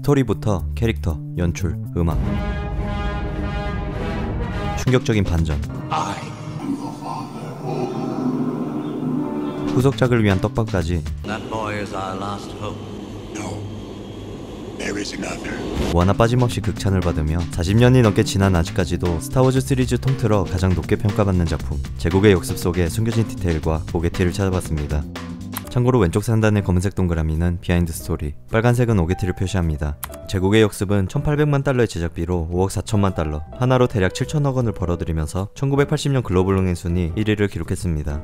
스토리부터 캐릭터, 연출, 음악, 충격적인 반전, 후속작을 위한 떡밥까지 뭐 하나 빠짐없이 극찬을 받으며 40년이 넘게 지난 아직까지도 스타워즈 시리즈 통틀어 가장 높게 평가받는 작품, 제국의 역습 속의 숨겨진 디테일과 오게티를 찾아봤습니다. 참고로 왼쪽 상단의 검은색 동그라미는 비하인드 스토리, 빨간색은 오게티를 표시합니다. 제국의 역습은 1800만 달러의 제작비로 5억 4천만 달러, 하나로 대략 7천억 원을 벌어들이면서 1980년 글로벌 흥행 순위 1위를 기록했습니다.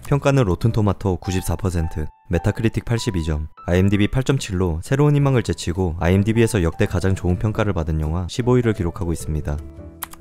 평가는 로튼토마토 94%, 메타크리틱 82점, IMDb 8.7로 새로운 희망을 제치고 IMDb에서 역대 가장 좋은 평가를 받은 영화 15위를 기록하고 있습니다.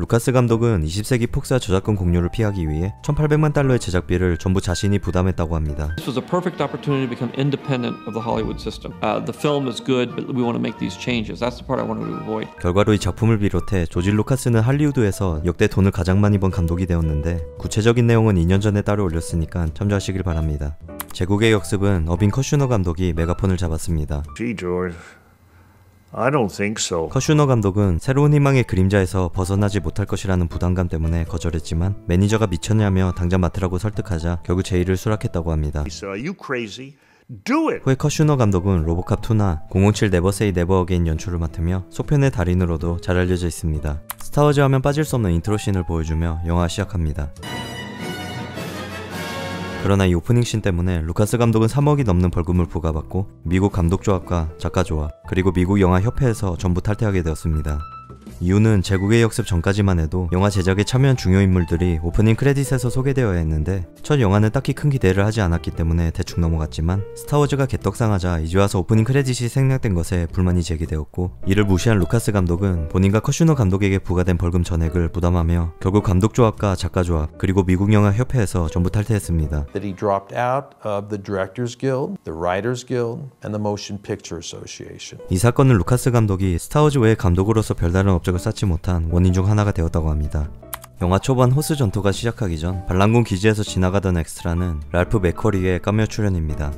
루카스 감독은 20세기 폭사 저작권 공유를 피하기 위해 1800만 달러의 제작비를 전부 자신이 부담했다고 합니다. This was a perfect opportunity to become independent of the Hollywood system. The film is good, but we want to make these changes. That's the part I wanted to avoid. 결과로 이 작품을 비롯해 조지 루카스는 할리우드에서 역대 돈을 가장 많이 번 감독이 되었는데 구체적인 내용은 2년 전에 따로 올렸으니까 참조하시길 바랍니다. 제국의 역습은 어빈 커슈너 감독이 메가폰을 잡았습니다. I don't think so. 커슈너 감독은 새로운 희망의 그림자에서 벗어나지 못할 것이라는 부담감 때문에 거절했지만 매니저가 미쳤냐며 당장 맡으라고 설득하자 결국 제의를 수락했다고 합니다. Are you crazy? Do it. 후에 커슈너 감독은 로보캅 2나 007 네버 세이 네버 어게인 연출을 맡으며 속편의 달인으로도 잘 알려져 있습니다. 스타워즈 하면 빠질 수 없는 인트로 씬을 보여주며 영화 시작합니다. 그러나 이 오프닝씬 때문에 루카스 감독은 3억이 넘는 벌금을 부과받고 미국 감독조합과 작가조합 그리고 미국 영화협회에서 전부 탈퇴하게 되었습니다. 이유는 제국의 역습 전까지만 해도 영화 제작에 참여한 중요 인물들이 오프닝 크레딧에서 소개되어야 했는데 첫 영화는 딱히 큰 기대를 하지 않았기 때문에 대충 넘어갔지만 스타워즈가 개떡상하자 이제 와서 오프닝 크레딧이 생략된 것에 불만이 제기되었고 이를 무시한 루카스 감독은 본인과 커슈너 감독에게 부과된 벌금 전액을 부담하며 결국 감독조합과 작가조합 그리고 미국 영화협회에서 전부 탈퇴했습니다. That he dropped out of the Directors Guild, the Writers Guild, and the Motion Picture Association. 이 사건은 루카스 감독이 스타워즈 외의 감독으로서 별다른 업적을 쌓지 못한 원인 중 하나가 되었다고 합니다. 영화 초반 호스 전투가 시작하기 전 반란군 기지에서 지나가던 엑스트라는 랄프 맥쿼리의 카메오 출연입니다.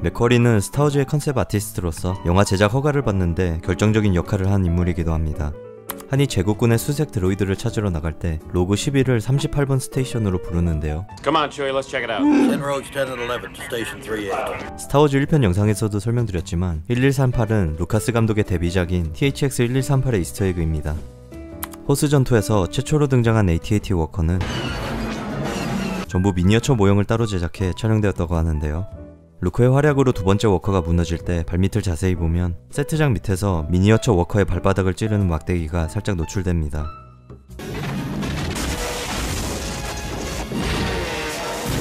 맥쿼리는 스타워즈의 컨셉 아티스트로서 영화 제작 허가를 받는데 결정적인 역할을 한 인물이기도 합니다. 한이 제국군의 수색 드로이드를 찾으러 나갈 때 로그 11을 38번 스테이션으로 부르는데요. Come on, Chewie, let's check it out. Send roads 10 and 11 to station 38. 스타워즈 1편 영상에서도 설명드렸지만 1138은 루카스 감독의 데뷔작인 THX 1138의 이스터에그입니다. 호스 전투에서 최초로 등장한 AT-AT 워커는 전부 미니어처 모형을 따로 제작해 촬영되었다고 하는데요. 루크의 활약으로 두 번째 워커가 무너질 때 발밑을 자세히 보면 세트장 밑에서 미니어처 워커의 발바닥을 찌르는 막대기가 살짝 노출됩니다.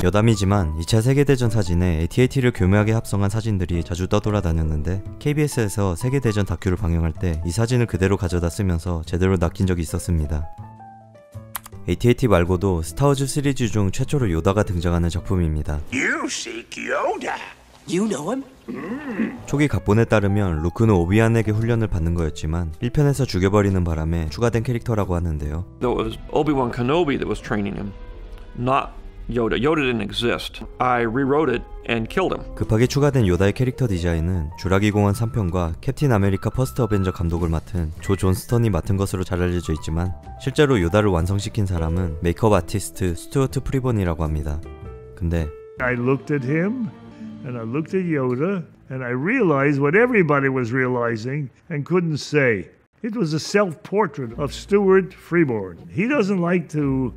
여담이지만 2차 세계대전 사진에 AT-AT를 교묘하게 합성한 사진들이 자주 떠돌아다녔는데 KBS에서 세계대전 다큐를 방영할 때 이 사진을 그대로 가져다 쓰면서 제대로 낚인 적이 있었습니다. AT-AT 말고도 스타워즈 시리즈 중 최초로 요다가 등장하는 작품입니다. You seek Yoda. You know him? 초기 각본에 따르면 루크는 오비안에게 훈련을 받는 거였지만 1편에서 죽여버리는 바람에 추가된 캐릭터라고 하는데요. Though it was Obi-Wan Kenobi that was training him, not Yoda. Yoda didn't exist. I rewrote it and killed him. 급하게 추가된 요다의 캐릭터 디자인은 주라기 공원 3편과 캡틴 아메리카 퍼스트 어벤져 감독을 맡은 조 존스턴이 맡은 것으로 잘 알려져 있지만 실제로 요다를 완성시킨 사람은 메이크업 아티스트 스튜어트 프리본이라고 합니다. 근데 I looked at him and I looked at Yoda and I realized what everybody was realizing and couldn't say. It was a self-portrait of Stuart Freeborn. He doesn't like to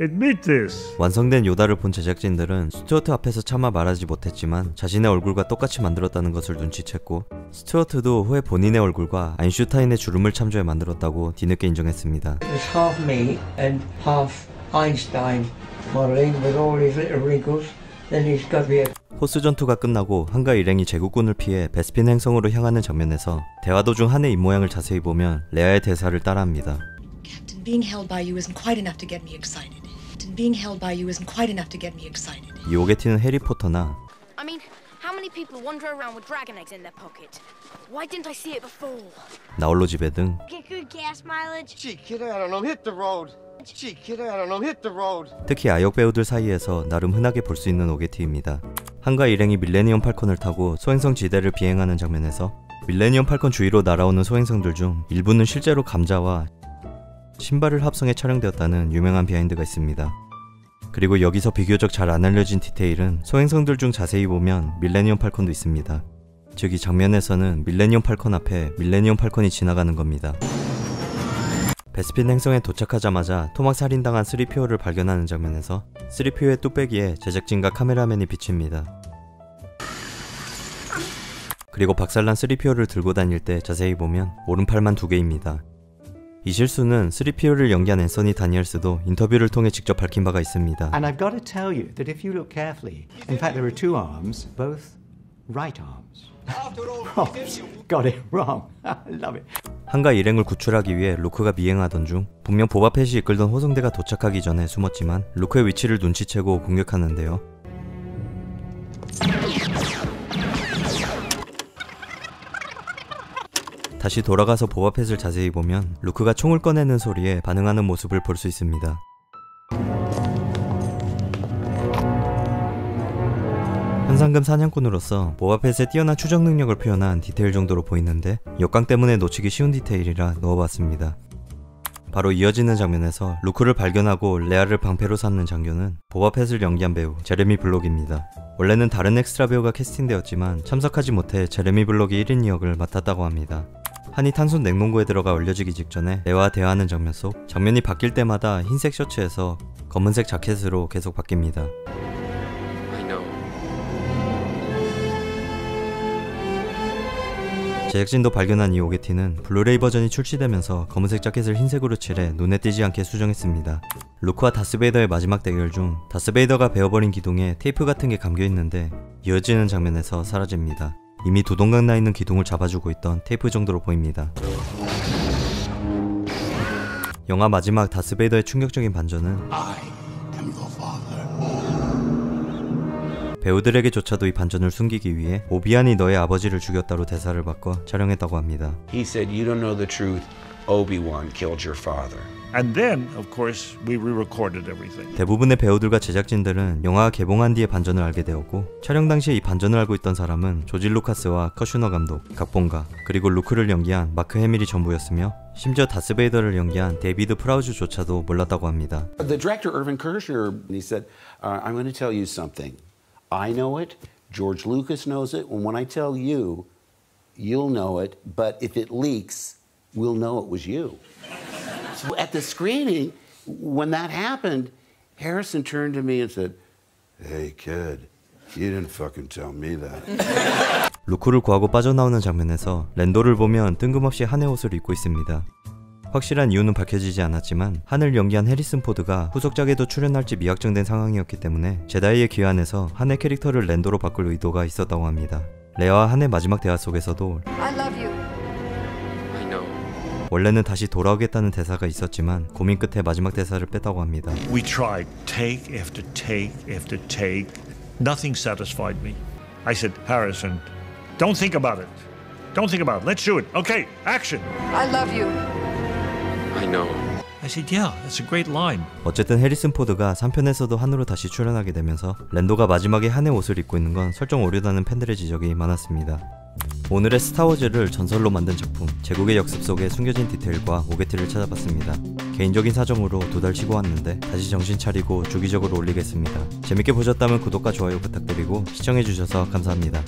admit this. 완성된 요다를 본 제작진들은 스튜어트 앞에서 차마 말하지 못했지만 자신의 얼굴과 똑같이 만들었다는 것을 눈치챘고 스튜어트도 후에 본인의 얼굴과 아인슈타인의 주름을 참조해 만들었다고 뒤늦게 인정했습니다. It's half me and half Einstein modeling with all his little wrinkles. Then he's got the 호스 전투가 끝나고 한가 일행이 제국군을 피해 베스핀 행성으로 향하는 장면에서 대화 도중 한의 입모양을 자세히 보면 레아의 대사를 따라합니다. Captain, being held by you isn't quite enough to get me excited. Captain, being held by you isn't quite enough to get me excited. 이 오게티는 해리포터나 I mean, how many people wander around with dragon eggs in their pocket? Why didn't I see it before? 나홀로 집에 등 Get good gas mileage. Gee, kid, I don't know. Hit the road. Gee, kid, I don't know. Hit the road. 특히 아역 배우들 사이에서 나름 흔하게 볼 수 있는 오게티입니다. 한가 일행이 밀레니엄 팔콘을 타고 소행성 지대를 비행하는 장면에서 밀레니엄 팔컨 주위로 날아오는 소행성들 중 일부는 실제로 감자와 신발을 합성해 촬영되었다는 유명한 비하인드가 있습니다. 그리고 여기서 비교적 잘 안 알려진 디테일은 소행성들 중 자세히 보면 밀레니엄 팔컨도 있습니다. 즉 이 장면에서는 밀레니엄 팔컨 앞에 밀레니엄 팔컨이 지나가는 겁니다. 베스핀 행성에 도착하자마자 토막 살인당한 3PO를 발견하는 장면에서 3PO의 뚝배기에 제작진과 카메라맨이 비칩니다. 그리고 박살난 3PO를 들고 다닐 때 자세히 보면 오른팔만 2개입니다. 이 실수는 3PO를 연기한 앤서니 다니엘스도 인터뷰를 통해 직접 밝힌 바가 있습니다. And I've got to tell you that if you look carefully, in fact there are 2 arms, both right arms. Oh, got it wrong. I love it. 한가 일행을 구출하기 위해 루크가 미행하던 중 분명 보바펫이 이끌던 호송대가 도착하기 전에 숨었지만 루크의 위치를 눈치채고 공격하는데요. 다시 돌아가서 보바펫을 자세히 보면 루크가 총을 꺼내는 소리에 반응하는 모습을 볼 수 있습니다. 현상금 사냥꾼으로서 보바펫의 뛰어난 추적 능력을 표현한 디테일 정도로 보이는데 역광 때문에 놓치기 쉬운 디테일이라 넣어봤습니다. 바로 이어지는 장면에서 루크를 발견하고 레아를 방패로 삼는 장면은 보바펫을 연기한 배우 제레미 블록입니다. 원래는 다른 엑스트라 배우가 캐스팅되었지만 참석하지 못해 제레미 블록이 1인 역을 맡았다고 합니다. 한이 탄손 냉동고에 들어가 얼려지기 직전에 레아와 대화하는 장면 속 장면이 바뀔 때마다 흰색 셔츠에서 검은색 자켓으로 계속 바뀝니다. 제작진도 발견한 이 오게티는 블루레이 버전이 출시되면서 검은색 자켓을 흰색으로 칠해 눈에 띄지 않게 수정했습니다. 루크와 다스베이더의 마지막 대결 중 다스베이더가 베어버린 기둥에 테이프 같은 게 감겨있는데 이어지는 장면에서 사라집니다. 이미 두 동강 나 있는 기둥을 잡아주고 있던 테이프 정도로 보입니다. 영화 마지막 다스베이더의 충격적인 반전은 배우들에게조차도 이 반전을 숨기기 위해 오비안이 너의 아버지를 죽였다로 대사를 바꿔 촬영했다고 합니다. He said, "You don't know the truth. Obi-Wan killed your father." And then, of course, we re-recorded everything. 대부분의 배우들과 제작진들은 영화가 개봉한 뒤에 반전을 알게 되었고 촬영 당시에 이 반전을 알고 있던 사람은 조지 루카스와 커슈너 감독, 각본가, 그리고 루크를 연기한 마크 해밀이 전부였으며 심지어 다스베이더를 연기한 데이비드 프라우즈조차도 몰랐다고 합니다. The director Irvin Kershner, he said, "I'm going to tell you something. I know it, George Lucas knows it, and when I tell you, you'll know it, but if it leaks, we'll know it was you." So at the screening, when that happened, Harrison turned to me and said, "Hey kid, you didn't fucking tell me that." 루크를 구하고 빠져나오는 장면에서 랜도를 보면 뜬금없이 한의 옷을 입고 있습니다. 확실한 이유는 밝혀지지 않았지만 한을 연기한 해리슨 포드가 후속작에도 출연할지 미확정된 상황이었기 때문에 제다이의 귀환에서 한의 캐릭터를 랜도로 바꿀 의도가 있었다고 합니다. 레아와 한의 마지막 대화 속에서도 I love you. I know. 원래는 다시 돌아오겠다는 대사가 있었지만 고민 끝에 마지막 대사를 뺐다고 합니다. We tried take after take after take. Nothing satisfied me. I said, Harrison, don't think about it. Don't think about it. Let's do it. Okay, action. I love you. I know. I said, yeah, that's a great line. 어쨌든 해리슨 포드가 3편에서도 한으로 다시 출연하게 되면서 랜도가 마지막에 한의 옷을 입고 있는 건 설정 오류라는 팬들의 지적이 많았습니다. 오늘의 스타워즈를 전설로 만든 작품, 제국의 역습 속의 숨겨진 디테일과 오게티를 찾아봤습니다. 개인적인 사정으로 2달 쉬고 왔는데 다시 정신 차리고 주기적으로 올리겠습니다. 재밌게 보셨다면 구독과 좋아요 부탁드리고 시청해주셔서 감사합니다.